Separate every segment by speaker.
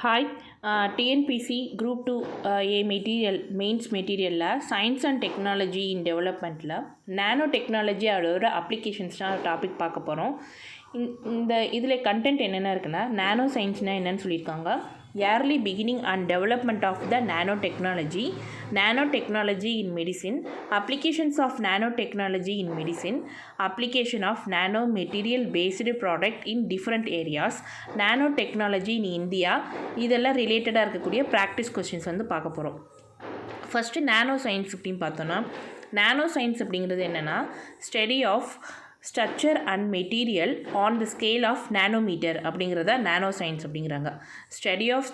Speaker 1: Hi TNPSC group 2 A material mains மெட்டீரியலில் science and technology in டெவலப்மெண்ட்டில் nano technology அதோட அப்ளிகேஷன்ஸ்னால் டாபிக் பார்க்க போகிறோம். இந்த இதில் கண்டென்ட் என்னென்ன இருக்குன்னா, நானோ சயின்ஸ்னால் என்னென்னு சொல்லியிருக்காங்க, early beginning and development of the nanotechnology, nanotechnology in medicine, applications of nanotechnology in medicine, application of nanomaterial based product in different areas, nanotechnology in India. இதெல்லாம் ரிலேட்டடாக இருக்கக்கூடிய ப்ராக்டிஸ் கொஸ்டின்ஸ் வந்து பார்க்க போகிறோம். ஃபஸ்ட்டு நானோ சயின்ஸ் அப்படின்னு பார்த்தோன்னா, நானோ சயின்ஸ் அப்படிங்கிறது என்னென்னா, study of structure and material on the scale of nanometre அப்படிங்கிறத நானோ சயின்ஸ் அப்படிங்கிறாங்க. Study of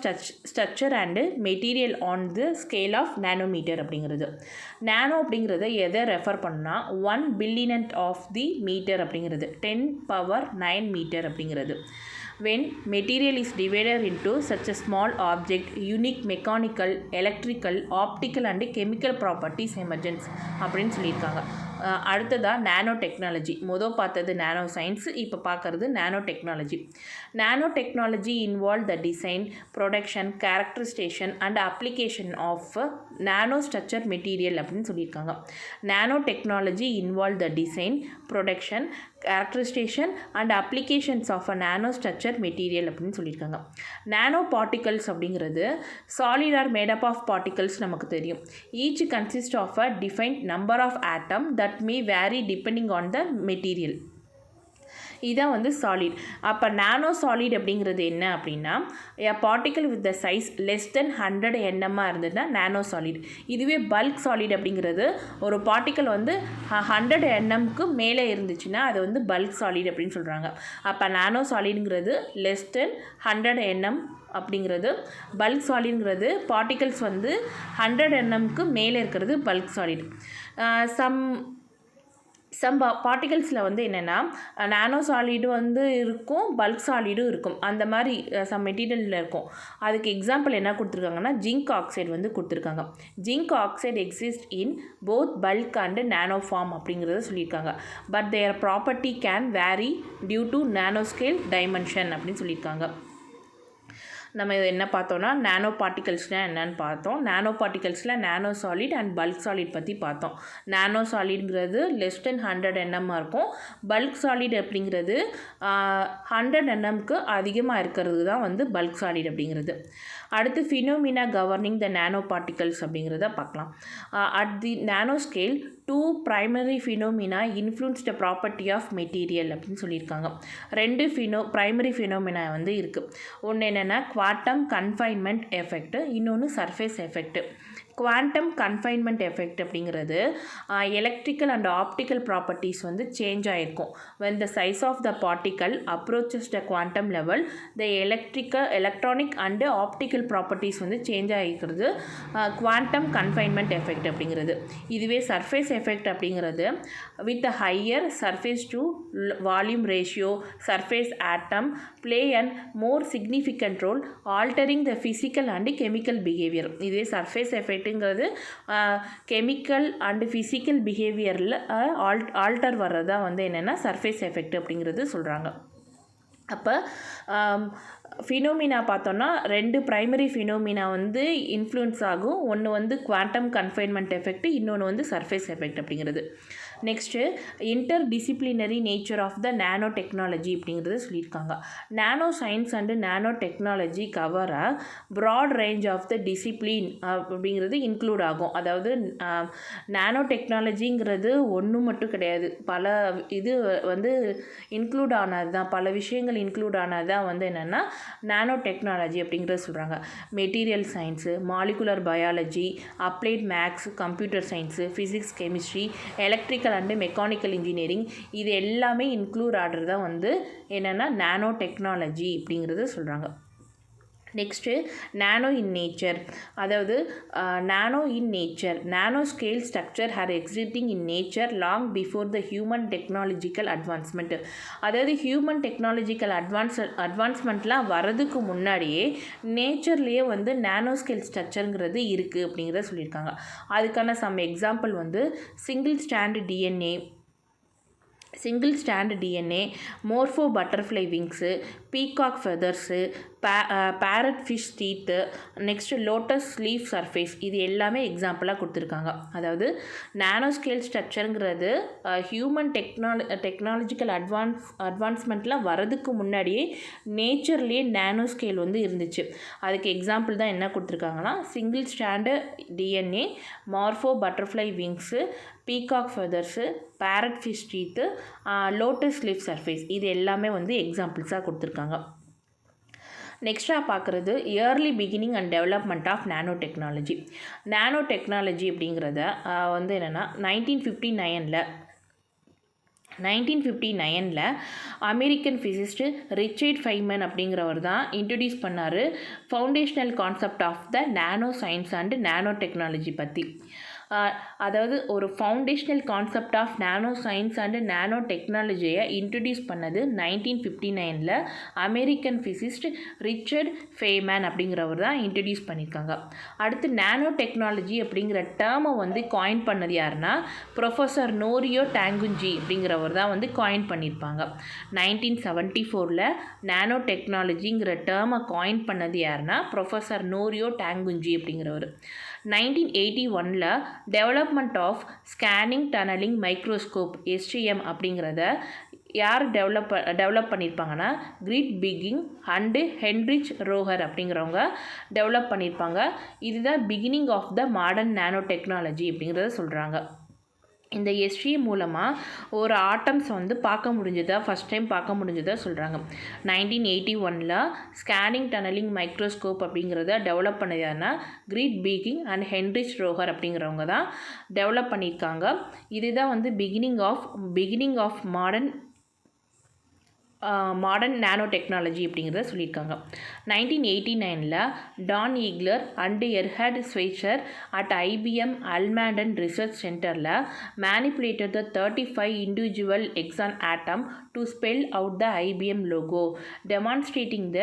Speaker 1: structure and material on the scale of nanometre அப்படிங்கிறது. நானோ அப்படிங்கிறத எதை ரெஃபர் பண்ணால் 1 பில்லியன் ஆஃப் தி மீட்டர் அப்படிங்கிறது 10⁹ மீட்டர் அப்படிங்கிறது. When material is divided into such a small object, unique mechanical, electrical, optical and chemical properties emergence அப்படின்னு சொல்லியிருக்காங்க. அடுத்ததாக nano technology. பார்த்தது நானோ சயின்ஸ், இப்போ பார்க்குறது nano technology. Nano technology involve the design, production, characterisation and application of nano structure material அப்படின்னு சொல்லியிருக்காங்க. Nano technology involve the design, production, characterisation and applications of a nano structure material அப்படின்னு சொல்லியிருக்காங்க. Nano particles அப்படிங்கிறது solid are made up of particles நமக்கு தெரியும். Each consist of a defined number of atom that may vary depending on the material. இதான் வந்து solid. அப்போ நானோ solid அப்படிங்கிறது என்ன அப்படின்னா, particle with the size less than 100 nm இருந்ததுன்னா நானோ சாலிட். இதுவே பல்க் சாலிட் அப்படிங்கிறது ஒரு பார்ட்டிக்கல் வந்து 100 nmக்கு மேலே இருந்துச்சுன்னா அது வந்து பல்க் சாலிட் அப்படின்னு சொல்கிறாங்க. அப்போ நானோ சாலிடுங்கிறது லெஸ் தென் 100 nm அப்படிங்கிறது. பல்க் சாலிடுங்கிறது பார்ட்டிகல்ஸ் வந்து 100 nmக்கு மேலே இருக்கிறது பல்க் சாலிட். சம் பார்ட்டிகல்ஸில் வந்து என்னென்னா நானோ சாலிடு வந்து இருக்கும், பல்க் சாலிடும் இருக்கும். அந்த மாதிரி சம் மெட்டீரியலில் இருக்கும். அதுக்கு எக்ஸாம்பிள் என்ன கொடுத்துருக்காங்கன்னா, ஜிங்க் ஆக்சைடு வந்து கொடுத்துருக்காங்க. Zinc oxide exist in both bulk and nano form அப்படிங்கிறத சொல்லியிருக்காங்க. But their property can vary due to nano scale dimension அப்படின்னு சொல்லியிருக்காங்க. நம்ம இது என்ன பார்த்தோன்னா, நானோ பார்ட்டிகல்ஸ்னால் என்னென்னு பார்த்தோம். நானோ பார்ட்டிகல்ஸில் நானோ சாலிட் அண்ட் பல்க் சாலிட் பற்றி பார்த்தோம். நானோ சாலிட்ங்கிறது லெஸ் தென் 100 nm இருக்கும். பல்க் சாலிட் அப்படிங்கிறது 100 nmக்கு அதிகமாக இருக்கிறது தான் வந்து பல்க் சாலிட் அப்படிங்கிறது. அடுத்து ஃபினோமினா கவர்னிங் த நானோ பார்ட்டிகல்ஸ் அப்படிங்கிறத பார்க்கலாம். At the nano scale 2 primary phenomena influence the property of material அப்படின்னு சொல்லியிருக்காங்க. 2 primary phenomena வந்து இருக்குது. ஒன்று என்னென்னா குவாண்டம் கன்ஃபைன்மெண்ட் எஃபெக்ட், இன்னொன்று surface effect. Quantum confinement effect அப்படிங்கிறது எலக்ட்ரிக்கல் அண்ட் ஆப்டிக்கல் ப்ராப்பர்ட்டிஸ் வந்து சேஞ்ச் ஆகிருக்கும். when the size of the particle approaches the quantum level, the electronic and optical properties வந்து சேஞ்ச் ஆகிக்கிறது குவாண்டம் கன்ஃபைன்மெண்ட் எஃபெக்ட் அப்படிங்கிறது. இதுவே surface effect அப்படிங்கிறது with higher surface to volume ratio surface atom play an more significant role altering the physical and chemical behavior. இதுவே surface எஃபெக்ட்டுங்கிறது chemical and physical பிஹேவியரில் alter வர்றதா வந்து என்னென்னா சர்ஃபேஸ் எஃபெக்ட் அப்படிங்கிறது சொல்கிறாங்க. அப்போ ஃபினோமினா பார்த்தோன்னா 2 ப்ரைமரி ஃபினோமினா வந்து இன்ஃப்ளூயன்ஸ் ஆகும். ஒன்று வந்து குவாண்டம் கன்ஃபைன்மெண்ட் எஃபெக்ட், இன்னொன்று வந்து சர்ஃபேஸ் எஃபெக்ட் அப்படிங்கிறது. Next interdisciplinary nature of the nano technology அப்படிங்கிறது சொல்லியிருக்காங்க. Nano science and nano technology cover a broad range of the discipline அப்படிங்கிறது இன்க்ளூட் ஆகும். அதாவது நானோ டெக்னாலஜிங்கிறது ஒன்று மட்டும் கிடையாது, பல இது வந்து இன்க்ளூட் ஆனது தான், பல விஷயங்கள் இன்க்ளூட் ஆனது தான் வந்து என்னென்னா நானோ டெக்னாலஜி அப்படிங்கிறத சொல்கிறாங்க. Material science, molecular biology, applied maths, computer science, physics, chemistry, electrical and mechanical engineering, இது எல்லாமே இன்க்ளூட் ஆகிறது தான் வந்து என்னென்னா நானோ டெக்னாலஜி அப்படிங்கிறது சொல்கிறாங்க. Next nano in nature. அதாவது nano in nature, nano scale structure are existing in nature long before the human technological advancement. அதாவது ஹியூமன் டெக்னாலஜிக்கல் அட்வான்ஸ்மெண்ட்லாம் வரதுக்கு முன்னாடியே நேச்சர்லேயே வந்து நானோ ஸ்கேல் ஸ்ட்ரக்சருங்கிறது இருக்குது அப்படிங்கிறத சொல்லியிருக்காங்க. அதுக்கான சம் எக்ஸாம்பிள் வந்து single stand DNA, morpho butterfly wings, peacock feathers, parrot fish teeth, next lotus leaf surface, இது எல்லாமே எக்ஸாம்பிளாக கொடுத்துருக்காங்க. அதாவது நானோ ஸ்கேல் ஸ்ட்ரக்சருங்கிறது ஹியூமன் டெக்னாலஜிக்கல் அட்வான்ஸ்மெண்ட்டில் வரதுக்கு முன்னாடியே நேச்சர்லேயே நானோ ஸ்கேல் வந்து இருந்துச்சு. அதுக்கு எக்ஸாம்பிள் தான் என்ன கொடுத்துருக்காங்கன்னா single strand DNA, morpho butterfly wings, peacock feathers, parrot fish teeth, lotus leaf surface, இது எல்லாமே வந்து எக்ஸாம்பிள்ஸாக கொடுத்துருக்காங்க. நெக்ஸ்ட்டாக பார்க்குறது early beginning and development of nano technology. Nano technology அப்படிங்கிறத வந்து என்னென்னா 1959 அமெரிக்கன் ஃபிசிஸ்ட்டு ரிச்சர்ட் ஃபைமன் அப்படிங்கிறவர் தான் இன்ட்ரடியூஸ் பண்ணார் foundational concept of the nano science and nano technology பற்றி. அதாவது ஒரு foundational concept of nano science and nano டெக்னாலஜியை இன்ட்ரடியூஸ் பண்ணது 1959 அமெரிக்கன் ஃபிசிஸ்ட் ரிச்சர்ட் ஃபெய்மேன் அப்படிங்கிறவர் தான் இன்ட்ரடியூஸ் பண்ணியிருக்காங்க. அடுத்து நானோ டெக்னாலஜி அப்படிங்கிற டேர்மை வந்து காயின் பண்ணது யாருன்னா ப்ரொஃபஸர் நோரியோ டாங்குஞ்சி அப்படிங்கிறவர் தான் வந்து காயின் பண்ணியிருப்பாங்க. 1974 நானோ டெக்னாலஜிங்கிற டேர்மை காயின் பண்ணது யாருன்னா ப்ரொஃபஸர் நோரியோ டாங்குஞ்சி அப்படிங்கிறவர். 1981 development of scanning tunnelling microscope STM அப்படிங்கிறத யார் டெவலப் பண்ணியிருப்பாங்கன்னா கிரிட் பிகிங் அண்டு ஹென்ரிச் ரோஹர் அப்படிங்கிறவங்க டெவலப் பண்ணியிருப்பாங்க. இதுதான் beginning of the modern nano technology அப்படிங்கிறத சொல்கிறாங்க. இந்த எஸ்டிஎம் மூலமாக ஒரு ஆட்டம்ஸ் வந்து ஃபஸ்ட் டைம் பார்க்க முடிஞ்சதாக சொல்கிறாங்க. 1981 ஸ்கேனிங் டனலிங் மைக்ரோஸ்கோப் அப்படிங்கிறத டெவலப் பண்ணதுன்னா கிரிட் பீகிங் அண்ட் ஹென்ரிச் ரோஹர் அப்படிங்கிறவங்க தான் டெவலப் பண்ணியிருக்காங்க. இதுதான் வந்து beginning of modern nano technology அப்படிங்கிறத சொல்லியிருக்காங்க. 1989 Don Eigler and Erhard Schweizer at IBM Almaden research சென்டரில் manipulated the 35 individual xenon atom to spell out the IBM logo, demonstrating the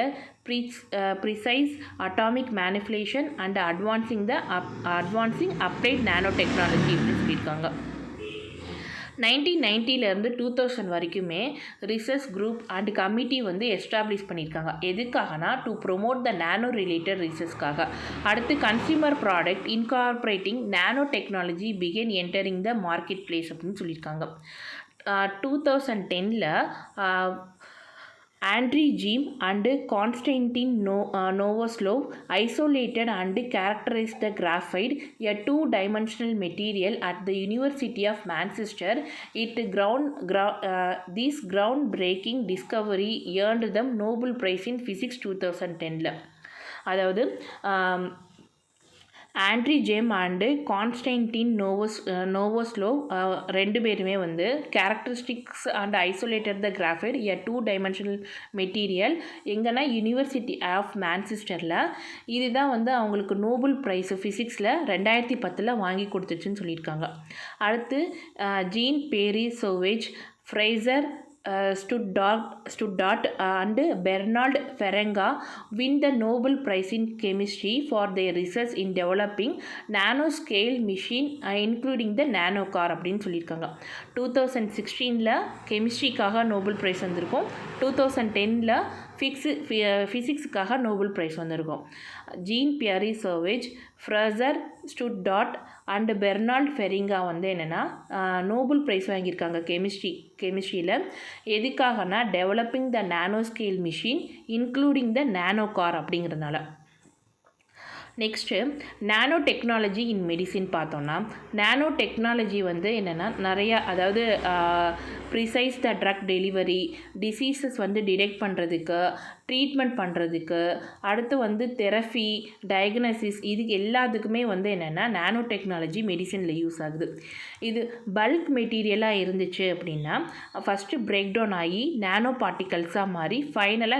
Speaker 1: precise atomic manipulation and advancing applied nanotechnology அப்படின்னு சொல்லியிருக்காங்க. 1990 2000 வரைக்குமே research group and committee வந்து establish பண்ணியிருக்காங்க. எதுக்காகனா to promote the nano related ரிசர்ச்காக. அடுத்து consumer product incorporating nano technology began entering the market place அப்படின்னு சொல்லியிருக்காங்க. 2010 Andrew Jim and Konstantin Novoselov isolated and characterized the graphite, a two-dimensional material, at the University of Manchester. This groundbreaking discovery earned them Nobel Prize in Physics 2010. அதாவது Andre ஜேம் and Konstantin நோவோஸ்லோவ் ரெண்டு பேருமே வந்து characteristics and isolated the graphite a 2-dimensional material எங்கன்னா university of மான்செஸ்டரில். இதுதான் வந்து அவங்களுக்கு Nobel prize ஃபிசிக்ஸில் 2010 வாங்கி கொடுத்துச்சுன்னு சொல்லியிருக்காங்க. அடுத்து gene Peri சோவேஜ், Fraser Studdart and Bernard Ferenga win the Nobel Prize in Chemistry for their research in developing nanoscale machine including the nano car அப்படின்னு சொல்லியிருக்காங்க. 2016 கெமிஸ்ட்ரிக்காக நோபல் ப்ரைஸ் வந்திருக்கும். 2010 ஃபிசிக்ஸுக்காக நோபல் ப்ரைஸ் வந்திருக்கும். ஜீன் பியரி சர்வேஜ், Fraser Stoddart and Bernard Feringa வந்து என்னென்னா Nobel prize வாங்கியிருக்காங்க கெமிஸ்ட்ரியில். எதுக்காகனா developing the nano scale machine including the nano car அப்படிங்கிறதுனால. Next nano technology in medicine பார்த்தோன்னா, நானோ டெக்னாலஜி வந்து என்னென்னா நிறையா, அதாவது precise the drug delivery, diseases வந்து டிடெக்ட் பண்ணுறதுக்கு, ட்ரீட்மெண்ட் பண்ணுறதுக்கு, அடுத்து வந்து தெரப்பி, டயக்னோசிஸ், இதுக்கு எல்லாத்துக்குமே வந்து என்னென்னா நானோ டெக்னாலஜி மெடிசனில் யூஸ் ஆகுது. இது பல்க் மெட்டீரியலாக இருந்துச்சு அப்படின்னா ஃபஸ்ட்டு பிரேக் டவுன் ஆகி நானோ பார்ட்டிகல்ஸாக மாறி ஃபைனல்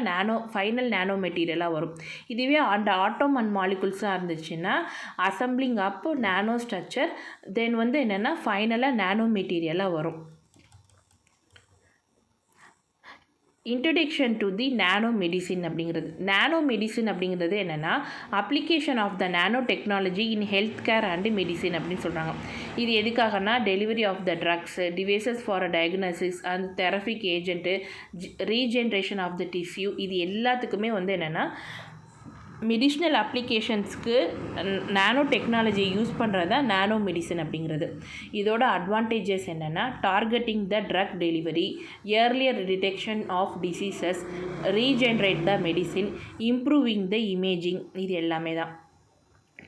Speaker 1: நானோ மெட்டீரியலாக வரும். இதுவே அந்த ஆட்டம் அண்ட் மாலிகுல்ஸாக இருந்துச்சுன்னா அசம்பிளிங் அப் நானோ ஸ்ட்ரக்சர், தென் வந்து என்னென்னா ஃபைனலாக நானோ மெட்டீரியலாக வரும். Introduction to the nano medicine அப்படிங்கிறது. நானோ மெடிசின் அப்படிங்கிறது என்னென்னா application of the nano technology in health care and medicine அப்படின்னு சொல்கிறாங்க. இது எதுக்காகனா delivery of the drugs, devices for a diagnosis and therapeutic agent, regeneration of the tissue, இது எல்லாத்துக்குமே வந்து என்னென்னா மெடிஷ்னல் அப்ளிகேஷன்ஸ்க்கு நானோ டெக்னாலஜியை யூஸ் பண்ணுறது தான் நானோ மெடிசன் அப்படிங்கிறது. இதோட அட்வான்டேஜஸ் என்னென்னா targeting the drug delivery, earlier detection of diseases, regenerate the medicine, improving the imaging, இது எல்லாமே தான்.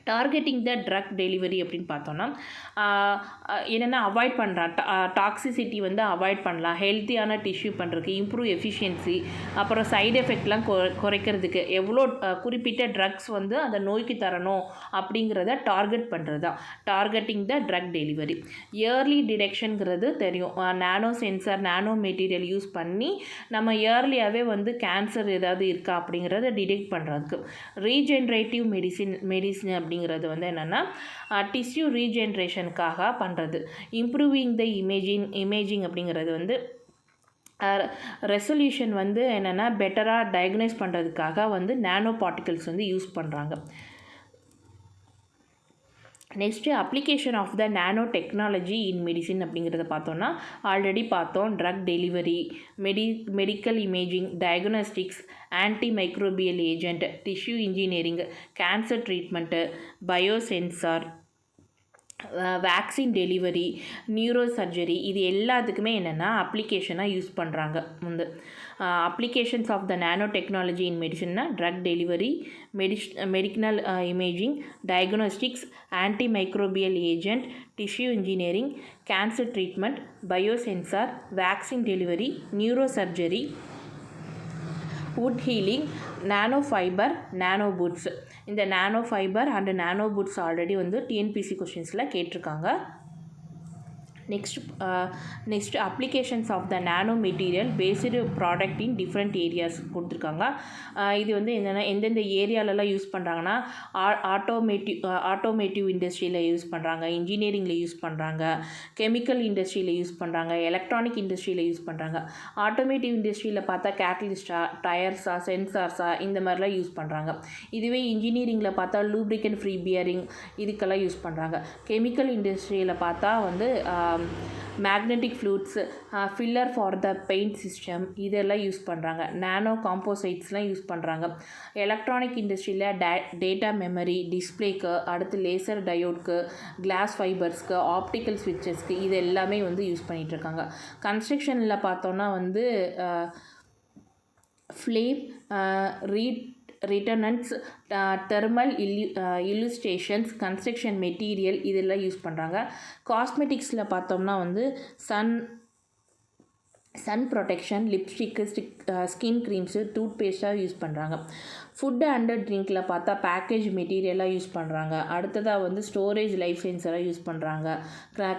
Speaker 1: டார்கெட்டிங் த ட்ரக் டெலிவரி அப்படின்னு பார்த்தோன்னா என்னென்னா அவாய்ட் பண்ணுறான் டாக்ஸிசிட்டி வந்து அவாய்ட் பண்ணலாம், ஹெல்த்தியான டிஷ்யூ பண்ணுறதுக்கு, இம்ப்ரூவ் எஃபிஷியன்சி, அப்புறம் சைடு எஃபெக்ட்லாம் குறைக்கிறதுக்கு, எவ்வளோ குறிப்பிட்ட ட்ரக்ஸ் வந்து அந்த நோய்க்கு தரணும் அப்படிங்கிறத டார்கெட் பண்ணுறது தான் targeting the drug delivery. Yearly டிடெக்ஷனுங்கிறது தெரியும், நானோ சென்சார், நானோ மெட்டீரியல் யூஸ் பண்ணி நம்ம இயர்லியாகவே வந்து கேன்சர் ஏதாவது இருக்கா அப்படிங்கிறத டிடெக்ட் பண்ணுறதுக்கு. ரீஜென்ரேட்டிவ் மெடிசின் அப்படிங்கிறது வந்து என்னென்னா டிஷ்யூ ரீஜென்ரேஷனுக்காக பண்ணுறது. இம்ப்ரூவிங் த இமேஜிங் அப்படிங்கிறது வந்து ரெசல்யூஷன் வந்து என்னென்னா பெட்டராக டயக்னைஸ் பண்ணுறதுக்காக வந்து நானோ பார்ட்டிகல்ஸ் வந்து யூஸ் பண்ணுறாங்க. Next application of the nano technology in medicine அப்படிங்கிறத பார்த்தோன்னா ஆல்ரெடி பார்த்தோம். Drug delivery, medical imaging, diagnostics, anti microbial agent, tissue engineering, cancer treatment, biosensor, vaccine delivery, neuro surgery, இது எல்லாத்துக்குமே என்னென்னா அப்ளிகேஷனாக யூஸ் பண்ணுறாங்க. வந்து applications of the nano technology in மெடிசன்னா drug delivery, medical imaging, diagnostics, anti microbial agent, tissue engineering, cancer treatment, biosensor, vaccine delivery, neuro surgery, wood healing, nano fibre, nano bots. இந்த nano fibre and nano bots already வந்து TNPSC கொஷின்ஸில் கேட்டிருக்காங்க. Next applications of the nano material based product in different areas கொடுத்துருக்காங்க. இது வந்து என்னென்னா எந்தெந்த ஏரியாலலாம் யூஸ் பண்ணுறாங்கன்னா ஆட்டோமேட்டிவ் இண்டஸ்ட்ரியில் யூஸ் பண்ணுறாங்க, இன்ஜினியரிங்கில் யூஸ் பண்ணுறாங்க, கெமிக்கல் இண்டஸ்ட்ரியில் யூஸ் பண்ணுறாங்க, எலக்ட்ரானிக் இண்டஸ்ட்ரியில் யூஸ் பண்ணுறாங்க. ஆட்டோமேட்டிவ் இண்டஸ்ட்ரியில் பார்த்தா கேட்டலிஸ்டா, டயர்ஸா, சென்சார்ஸா, இந்த மாதிரிலாம் யூஸ் பண்ணுறாங்க. இதுவே இன்ஜினியரிங்கில் பார்த்தா லூப்ரிகன் ஃப்ரீ பியரிங், இதுக்கெல்லாம் யூஸ் பண்ணுறாங்க. கெமிக்கல் இண்டஸ்ட்ரியில் பார்த்தா வந்து magnetic fluids, filler for the paint system, இதெல்லாம் யூஸ் பண்ணுறாங்க. நானோ காம்போசைட்ஸ்லாம் யூஸ் பண்ணுறாங்க. எலக்ட்ரானிக் இண்டஸ்ட்ரியில் டேட்டா மெமரி, டிஸ்பிளேக்கு, அடுத்து லேசர் டயோட்க்கு, கிளாஸ் ஃபைபர்ஸ்க்கு, ஆப்டிக்கல் ஸ்விட்சஸ்க்கு, இது எல்லாமே வந்து யூஸ் பண்ணிகிட்ருக்காங்க. கன்ஸ்ட்ரக்ஷனில் பார்த்தோன்னா வந்து flame retardants, thermal insulations, construction material, இதெல்லாம் யூஸ் பண்ணுறாங்க. காஸ்மெட்டிக்ஸில் பார்த்தோம்னா வந்து sun protection, lipstick, skin creams, tooth பேஸ்ட்டாக யூஸ் பண்ணுறாங்க. ஃபுட்டு அண்ட் ட்ரிங்க்கில் பார்த்தா பேக்கேஜ் மெட்டீரியலாக யூஸ் பண்ணுறாங்க. அடுத்ததாக வந்து ஸ்டோரேஜ் லைஃப் சென்சராக யூஸ் பண்ணுறாங்க.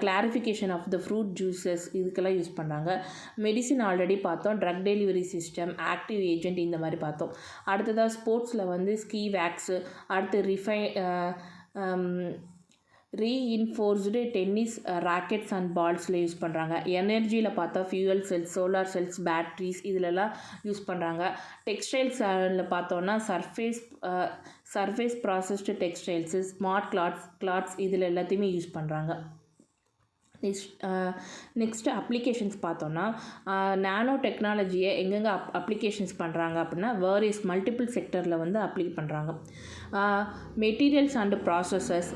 Speaker 1: Clarification of the fruit juices, இதுக்கெல்லாம் யூஸ் பண்ணுறாங்க. மெடிசின் ஆல்ரெடி பார்த்தோம். Drug delivery system, active agent, இந்த மாதிரி பார்த்தோம். அடுத்ததாக ஸ்போர்ட்ஸில் வந்து ஸ்கீ வேக்ஸு, அடுத்து ரீஇன்ஃபோர்ஸ்டு டென்னிஸ் ராக்கெட்ஸ் அண்ட் பால்ஸில் யூஸ் பண்ணுறாங்க. எனர்ஜியில் பார்த்தா fuel cells, solar cells, batteries, இதிலெல்லாம் யூஸ் பண்ணுறாங்க. டெக்ஸ்டைல்ஸில் பார்த்தோன்னா surface processed textiles, smart clothes, இதில் எல்லாத்தையுமே யூஸ் பண்ணுறாங்க. நெக்ஸ்ட்டு அப்ளிகேஷன்ஸ் பார்த்தோன்னா நானோ டெக்னாலஜியை எங்கெங்கே அப்ளிகேஷன்ஸ் பண்ணுறாங்க அப்படின்னா வேரியஸ் மல்டிபிள் செக்டரில் வந்து அப்ளை பண்ணுறாங்க. மெட்டீரியல்ஸ் அண்டு ப்ராசஸஸ்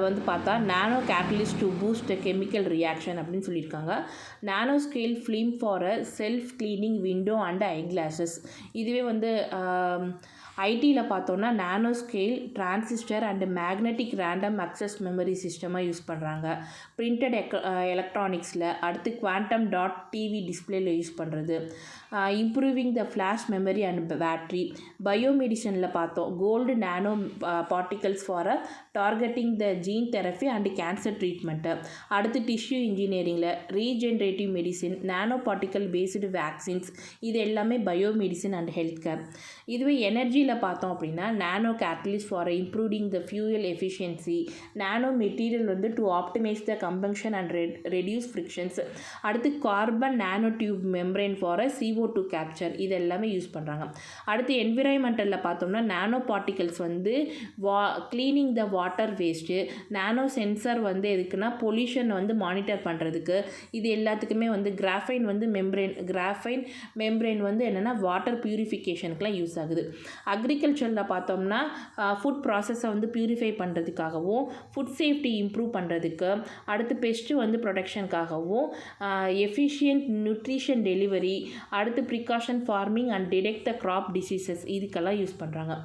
Speaker 1: வந்து பார்த்தா nano catalyst to boost chemical reaction அப்படின்னு சொல்லியிருக்காங்க. Nano scale film for a self cleaning window and eye glasses. இதுவே வந்து ஐடியில் பார்த்தோன்னா nano scale transistor and magnetic random access memory சிஸ்டமாக யூஸ் பண்ணுறாங்க. பிரிண்டட் எலக்ட்ரானிக்ஸில் அடுத்து குவாண்டம் டாட் டிவி டிஸ்பிளேல யூஸ் பண்ணுறது. Improving the flash memory and battery. பயோமெடிசனில் பார்த்தோம் gold nano particles for a targeting the gene therapy and cancer treatment. அடுத்து tissue இன்ஜினியரிங்கில் regenerative medicine, நானோ particle based vaccines, இது எல்லாமே பயோமெடிசின் அண்ட் ஹெல்த் கேர். இதுவே எனர்ஜியில் எனர்ஜியில் பார்த்தோம் அப்படின்னா nano catalyst for improving the fuel efficiency, nano material வந்து to optimise the combustion and reduce frictions. அடுத்து carbon nano tube membrane for CO2 capture, இது எல்லாமே யூஸ் பண்ணுறாங்க. அடுத்து என்விரான்மெண்டலில் பார்த்தோம்னா நானோ பார்ட்டிகல்ஸ் வந்து cleaning the water waste, nano sensor வந்து எதுக்குன்னா பொல்யூஷன் வந்து மானிட்டர் பண்ணுறதுக்கு, இது எல்லாத்துக்குமே வந்து கிராஃபைன் மெம்பரேன் வந்து என்னென்னா வாட்டர் பியூரிஃபிகேஷனுக்குலாம் யூஸ் ஆகுது. அக்ரிகல்ச்சரில் பார்த்தோம்னா ஃபுட் ப்ராசஸை வந்து பியூரிஃபை பண்ணுறதுக்காகவும், ஃபுட் சேஃப்டி இம்ப்ரூவ் பண்ணுறதுக்கு, அடுத்து பெஸ்ட்டு வந்து ப்ரொடெக்ஷனுக்காகவும், எஃபிஷியன்ட் நியூட்ரிஷன் டெலிவரி, அடுத்து precision farming and detect the crop diseases, இதுக்கெல்லாம் யூஸ் பண்ணுறாங்க.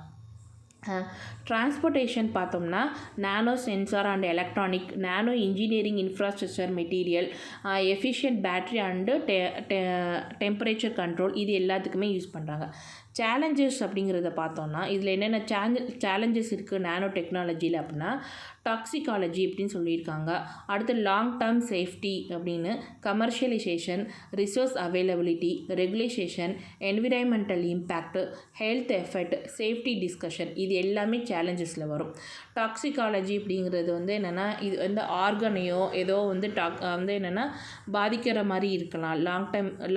Speaker 1: டிரான்ஸ்போர்ட்டேஷன் பார்த்தோம்னா nano sensor and electronic, nano engineering infrastructure material, efficient battery and temperature control, இது எல்லாத்துக்குமே யூஸ் பண்ணுறாங்க. சேலஞ்சஸ் அப்படிங்கிறத பார்த்தோம்னா இதில் என்னென்ன சேலஞ்சஸ் இருக்குது நானோ டெக்னாலஜியில் அப்படின்னா, டாக்ஸிகாலஜி அப்படின்னு சொல்லியிருக்காங்க. அடுத்து லாங் டேர்ம் சேஃப்டி அப்படின்னு, commercialisation, resource availability, regulation, environmental impact, health effect, safety discussion, இது எல்லாமே சேலஞ்சஸில் வரும். டாக்ஸிகாலஜி அப்படிங்கிறது வந்து என்னென்னா இது வந்து ஆர்கனையோ ஏதோ வந்து வந்து என்னென்னா பாதிக்கிற மாதிரி இருக்கலாம்.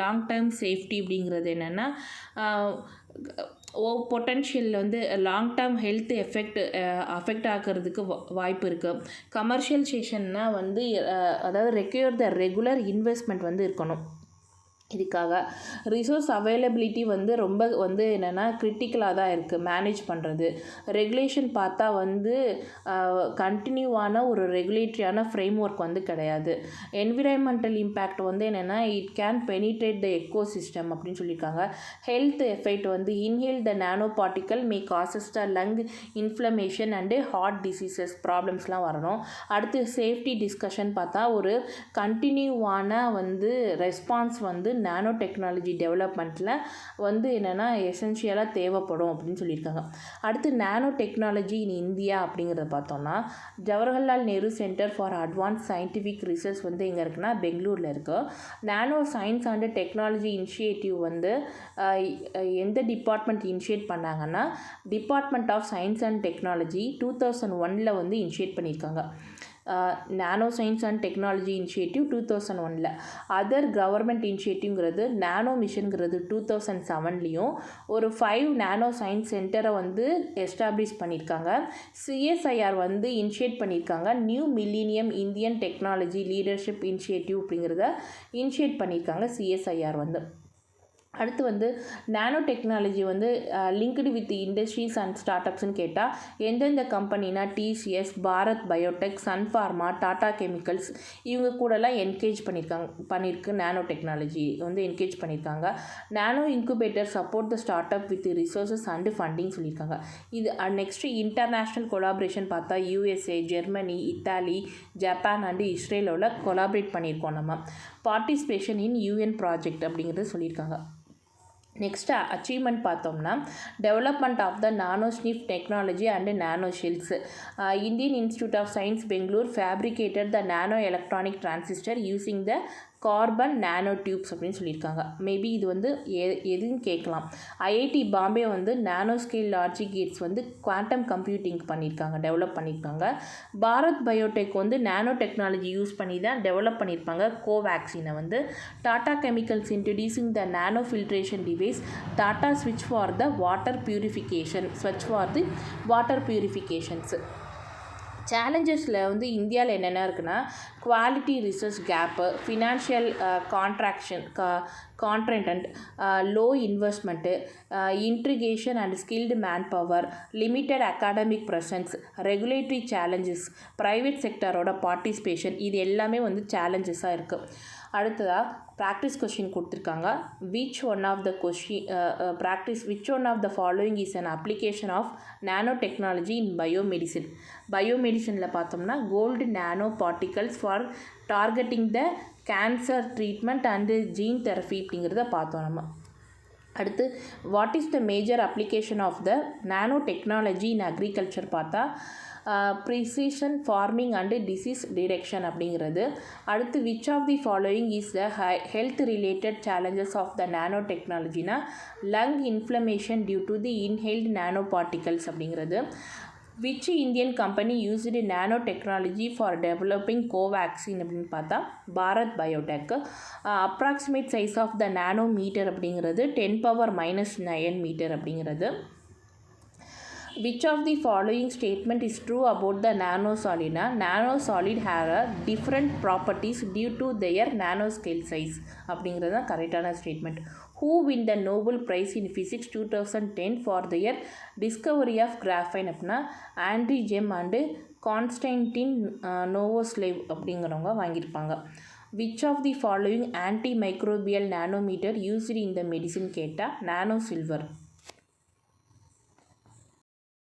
Speaker 1: லாங் டேர்ம் சேஃப்டி அப்படிங்கிறது என்னென்னா பொட்டன்ஷியல் வந்து லாங் டேர்ம் ஹெல்த் அஃபெக்ட் ஆகிறதுக்கு வாய்ப்பு இருக்குது. கமர்ஷியலைசேஷன்னா வந்து அதாவது ரெக்யூர் த ரெகுலர் இன்வெஸ்ட்மெண்ட் வந்து இருக்கணும். இதுக்காக ரிசோர்ஸ் அவைலபிலிட்டி வந்து ரொம்ப வந்து என்னென்னா கிரிட்டிக்கலாக தான் இருக்குது மேனேஜ் பண்ணுறது. ரெகுலேஷன் பார்த்தா வந்து கண்டினியூவான ஒரு ரெகுலேட்டரியான ஃப்ரேம் ஒர்க் வந்து கிடையாது. என்விரான்மெண்டல் இம்பேக்ட் வந்து என்னென்னா it can penetrate the eco system அப்படின்னு சொல்லியிருக்காங்க. ஹெல்த் எஃபெக்ட் வந்து inhale the nano particle may causes the lung inflammation and heart diseases ப்ராப்ளம்ஸ்லாம் வரணும். அடுத்து சேஃப்டி டிஸ்கஷன் பார்த்தா ஒரு கண்டினியூவான வந்து ரெஸ்பான்ஸ் வந்து நானோ டெக்னாலஜி டெவலப்மெண்ட்டில் வந்து என்னென்னா எசென்ஷியலாக தேவைப்படும் அப்படின்னு சொல்லியிருக்காங்க. அடுத்து நானோ டெக்னாலஜி இன் இந்தியா அப்படிங்கிறத பார்த்தோம்னா, Jawaharlal Nehru centre for advance scientific research வந்து எங்கே இருக்குன்னா பெங்களூரில் இருக்குது. நானோ சயின்ஸ் அண்ட் டெக்னாலஜி இனிஷியேட்டிவ் வந்து எந்த டிபார்ட்மெண்ட் இனிஷியேட் பண்ணாங்கன்னா department of science and technology 2001 வந்து இனிஷியேட் பண்ணியிருக்காங்க. நானோ science and technology initiative 2001. Other government இனிஷியேட்டிவ்ங்கிறது நானோ மிஷன்கிறது 2007லேயும் ஒரு 5 நானோ சயின்ஸ் சென்டரை வந்து எஸ்டாப்ளிஷ் பண்ணியிருக்காங்க. CSIR வந்து இனிஷியேட் பண்ணியிருக்காங்க. New millennium Indian technology leadership initiative அப்படிங்கிறத இனிஷியேட் பண்ணியிருக்காங்க CSIR வந்து. அடுத்து வந்து நானோ டெக்னாலஜி வந்து linked with industries and start அப்ஸ்ன்னு கேட்டால் எந்தெந்த கம்பெனினா TCS, Bharat Biotech, Sun pharma, Tata chemicals, இவங்க கூடலாம் என்கேஜ் பண்ணியிருக்கு நானோ டெக்னாலஜி வந்து என்கேஜ் பண்ணியிருக்காங்க. நானோ incubator support the start up with resources and funding சொல்லியிருக்காங்க. இது நெக்ஸ்ட்டு இன்டர்நேஷ்னல் கொலாபரேஷன் பார்த்தா USA, Germany, Italy, Japan and இஸ்ரேலோட கொலாபரேட் பண்ணியிருக்கோம். நம்ம பார்ட்டிசிபேஷன் இன் UN ப்ராஜெக்ட் அப்படிங்கிறது சொல்லியிருக்காங்க. நெக்ஸ்ட்டு அச்சீவ்மெண்ட் பார்த்தோம்னா development of the nano sniff technology and nano shells. Indian Institute of Science Bangalore fabricated the nano electronic transistor using the carbon nano tubes அப்படின்னு சொல்லியிருக்காங்க. Maybe இது வந்து எதுன்னு கேட்கலாம். IIT பாம்பே வந்து நானோ ஸ்கேல் லாஜிக் கேட்ஸ் வந்து quantum computing develop பண்ணியிருக்காங்க. Bharat Biotech வந்து நானோ டெக்னாலஜி யூஸ் பண்ணி தான் டெவலப் பண்ணியிருப்பாங்க கோவேக்சினை வந்து. டாடா கெமிக்கல்ஸ் இன்ட்ரடியூசிங் த நானோ ஃபில்ட்ரேஷன் டிவைஸ், டாடா ஸ்விட்ச் ஃபார் த வாட்டர் பியூரிஃபிகேஷன்ஸ். சேலஞ்சஸில் வந்து இந்தியாவில் என்னென்ன இருக்குன்னா quality research gap, financial constraint, low investment, integration and skilled man power, limited academic presence, regulatory challenges, private செக்டரோட பார்ட்டிசிபேஷன், இது எல்லாமே வந்து சேலஞ்சஸாக இருக்குது. அடுத்ததாக ப்ராக்டிஸ் கொஷின் கொடுத்துருக்காங்க. Which one of the following is an application of nano technology in பயோமெடிசனில் பார்த்தோம்னா gold nano particles for targeting the cancer treatment and gene therapy அப்படிங்கிறத பார்த்தோம் நம்ம. அடுத்து what is the major application of the nano technology in agriculture பார்த்தா precision farming and disease detection அப்படிங்கிறது. அடுத்து which of the following is the health related challenges of the நானோ டெக்னாலஜினா lung inflammation due to the inhaled nano particles அப்படிங்கிறது. விச் Indian company used nano technology for developing Covaxin அப்படின்னு பார்த்தா Bharat Biotech. Approximate size of the nano metre அப்படிங்கிறது 10⁻⁹ metre அப்படிங்கிறது. Which of the following statement is true about the nanosolid? Nanosolid have different properties due to their nanoscale size அப்படிங்கிறது தான் கரெக்டான statement. Who win the Nobel Prize in Physics 2010 for their discovery of graphene அப்படின்னா Andre GeM and Konstantin நோவோஸ்லேவ் அப்படிங்கிறவங்க வாங்கியிருப்பாங்க. Which of the following antimicrobial nanometer used in the medicine கேட்டால் நானோ silver.